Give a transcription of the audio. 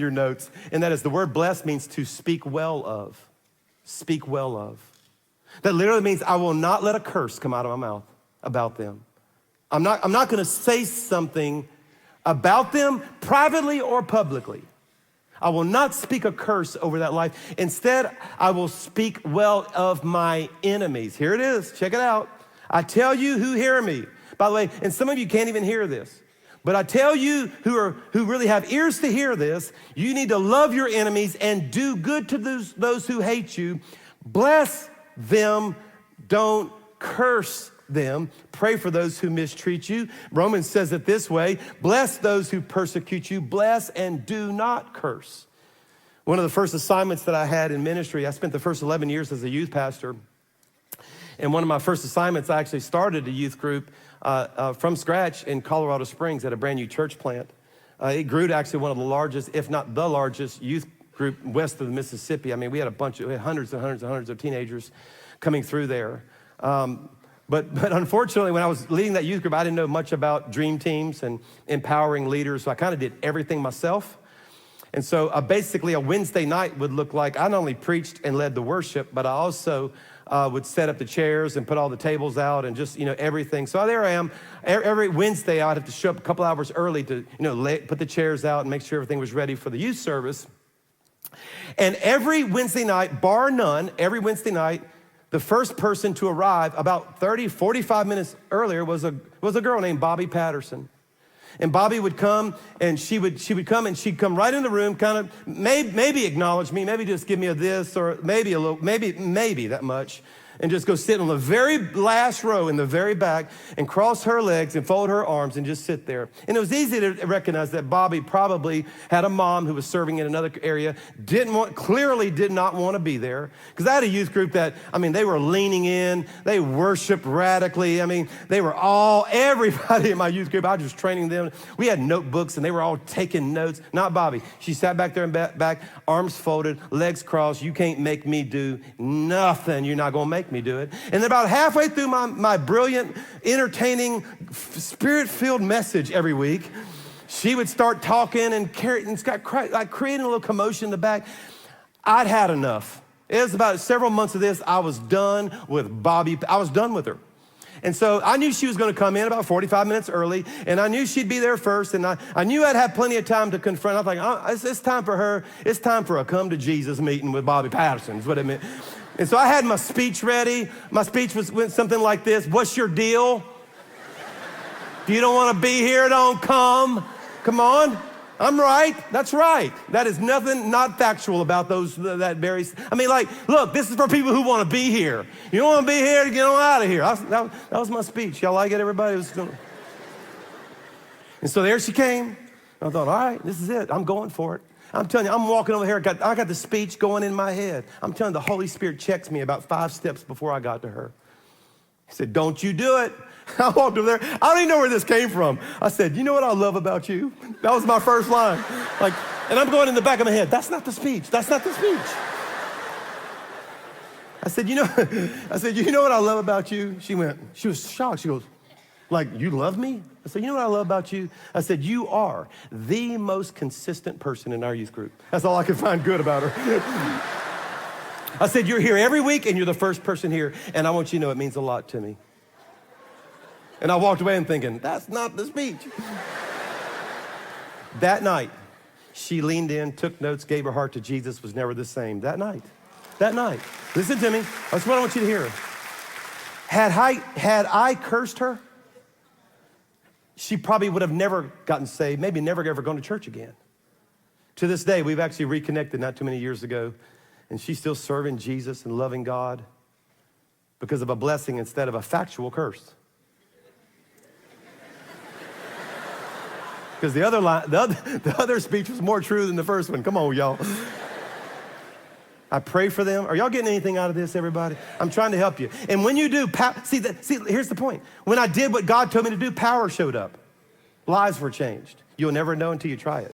your notes, and that is the word blessed means to speak well of. Speak well of. That literally means I will not let a curse come out of my mouth about them. I'm not gonna say something about them privately or publicly. I will not speak a curse over that life. Instead, I will speak well of my enemies. Here it is, check it out. I tell you who hear me. By the way, and some of you can't even hear this, but I tell you who really have ears to hear this, you need to love your enemies and do good to those who hate you. Bless them, don't curse them. Pray for those who mistreat you. Romans says it this way, bless those who persecute you, bless and do not curse. One of the first assignments that I had in ministry, I spent the first 11 years as a youth pastor. And one of my first assignments, I actually started a youth group from scratch in Colorado Springs at a brand new church plant. It grew to actually one of the largest, if not the largest, youth group west of the Mississippi. I mean, we had hundreds and hundreds and hundreds of teenagers coming through there. But unfortunately, when I was leading that youth group, I didn't know much about dream teams and empowering leaders, so I kind of did everything myself. And so basically a Wednesday night would look like I not only preached and led the worship, but I also would set up the chairs and put all the tables out and just, everything. So there I am. Every Wednesday, I'd have to show up a couple hours early to, put the chairs out and make sure everything was ready for the youth service. And every Wednesday night, bar none, every Wednesday night, the first person to arrive about 30, 45 minutes earlier was a girl named Bobby Patterson. And Bobby would come and she would come and she'd come right in the room, kind of maybe acknowledge me, maybe just give me a this or maybe a little, maybe that much. And just go sit on the very last row in the very back and cross her legs and fold her arms and just sit there. And it was easy to recognize that Bobby probably had a mom who was serving in another area, clearly did not want to be there. Because I had a youth group that, they were leaning in, they worshiped radically. They were everybody in my youth group, I was just training them. We had notebooks and they were all taking notes. Not Bobby. She sat back there in back, arms folded, legs crossed. You can't make me do nothing. You're not going to make me do it. And then about halfway through my brilliant, entertaining, spirit-filled message every week, she would start talking and creating a little commotion in the back. I'd had enough. It was about several months of this. I was done with Bobby. I was done with her. And so I knew she was going to come in about 45 minutes early, and I knew she'd be there first, and I knew I'd have plenty of time to confront. I was like, it's time for her. It's time for a come to Jesus meeting with Bobby Patterson is what it meant. And so I had my speech ready. My speech went something like this. What's your deal? If you don't want to be here, don't come. Come on. I'm right. That's right. That is nothing not factual about look, this is for people who want to be here. You don't want to be here, get on out of here. That was my speech. Y'all like it, everybody? And so there she came. I thought, all right, this is it. I'm going for it. I'm telling you, I'm walking over here. I got the speech going in my head. I'm telling you, the Holy Spirit checks me about 5 steps before I got to her. He said, don't you do it. I walked over there. I don't even know where this came from. I said, you know what I love about you? That was my first line. And I'm going in the back of my head, that's not the speech. That's not the speech. I said, you know what I love about you? She was shocked. She goes, you love me? I said, you know what I love about you? I said, you are the most consistent person in our youth group. That's all I could find good about her. I said, you're here every week and you're the first person here, and I want you to know it means a lot to me. And I walked away and thinking, that's not the speech. That night, she leaned in, took notes, gave her heart to Jesus, was never the same. That night, listen to me. That's what I want you to hear. Had I cursed her, she probably would have never gotten saved, maybe never ever gone to church again. To this day, we've actually reconnected not too many years ago, and she's still serving Jesus and loving God because of a blessing instead of a factual curse. Because the other speech was more true than the first one. Come on, y'all. I pray for them. Are y'all getting anything out of this, everybody? I'm trying to help you. And when you do, see, here's the point. When I did what God told me to do, power showed up. Lives were changed. You'll never know until you try it.